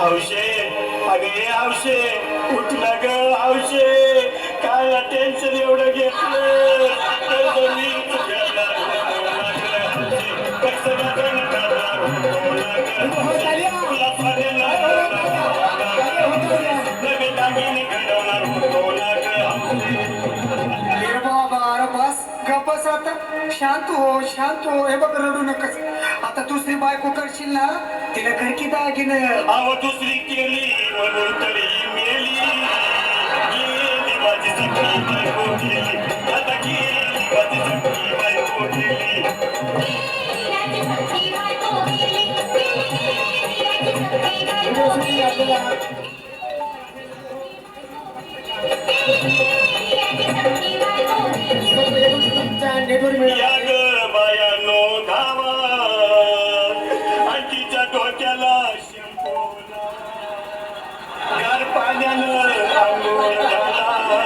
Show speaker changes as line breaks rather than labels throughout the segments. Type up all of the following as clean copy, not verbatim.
हौशे अगे हौशे उठला ग हौशे काय टेन्शन एवढं घेतलं तर मी तुझ्याला
बस आता शांत हो हे बघ रडू नकस आता दुसरी बायको करशील ना तिला घर की दागिनं
अहो दुसरी केली म्हणून तरी मेली गेली माझी सखी बायको गेली आता गेली माझी सखी बायको गेली या ग बायानो धावा आजीच्या डोक्याला शिंपवला गार पाण्यानं आंघोळ झाला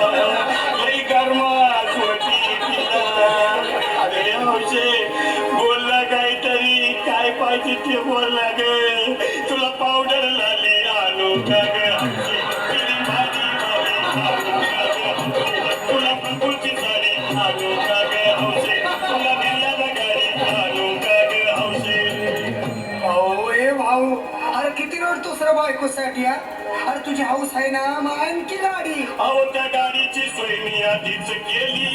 लई गरमास होती तिला अरे हौशे बोलला काहीतरी काय पाहिजे ते बोलला ग तुला पावडर लाली आणू का ग हौशे तिरी भाजी आणू का ग तुला बघूची साडी आणू का ग हौशे तुला दिल्याला गाडी आणू का ग हौशे
भाऊ ए भाऊ अरे किती रडतोस रे बायकोसाठी अरे तुझी हौस आहे ना मग आणखी गाडी
अहो त्या गाडीची सोय मी आधीच केली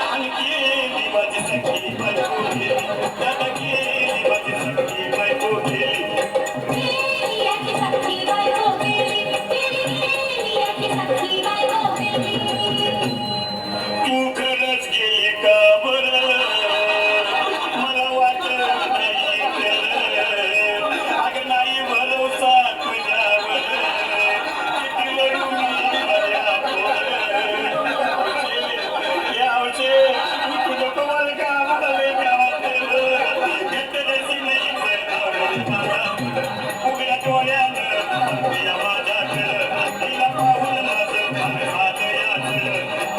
आणि केली माझी सखी बायको केली त्याला केली माझी सखी बायको केली तू खरंच गेली का बरं मला वाटत नाही खरं अगं नाही भरोसा तुझ्यावर किती लढू मी माझ्यावर यावचे तू नको मला का म्हणाले गावात घेतल्याची नाही उघड्या डोळ्यानं या माझ्याकडं तिला पाहून माझं माझं याचं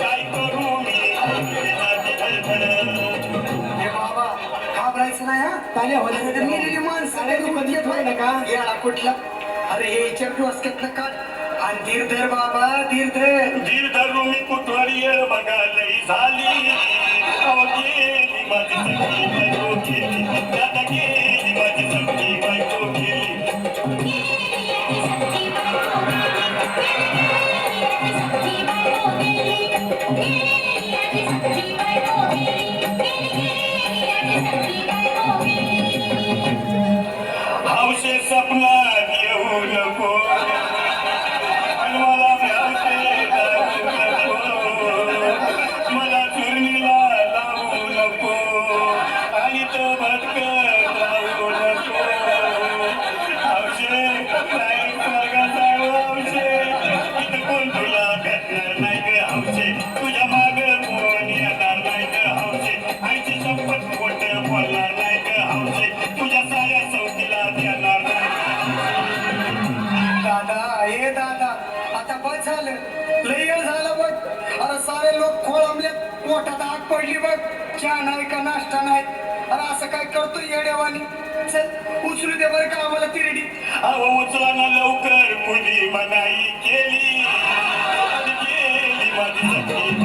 काय करू मी
हे बाबा घाबरायचं नाही हा मेलेली माणसं काही दुखत येत होय ना का याला कुठला अरे हे डोसक्यातलं काढ आणि धीर धर बाबा धीर धर
धीर धरून मी कुठवरी बघायला झाली अहो गेली माझी सखी बायको केली त्याला गेली माझी सखी बायको केली हौशे सपनात येऊ नको आणि मला भ्यावते लागू नको मला चुरणीला लावू नको आणि तो भटकत राहू नको हौशे काय मागा सांगू हौशे इथं कोण तुला भेटणार नाही ग हौशे तुझ्या माग कोण येणार नाही ग हौशे आईची शपथ खोटं बोलणार नाही ग हौशे तुझ्या साऱ्या सौतीला देणार नाही
दादा हे दादा आता बस झालं लय वेळ झालं बघ अरे सारे लोक खोळंबल्यात मोठात आग पडली बघ चहा नाही का नाश्ता नाही अरे असं काय करतोय येड्यावानी चल उचलू दे बरं का आम्हाला तिरडी
अहो उचला ना लवकर कुणी मनाई केली आणि गेली माझी सखी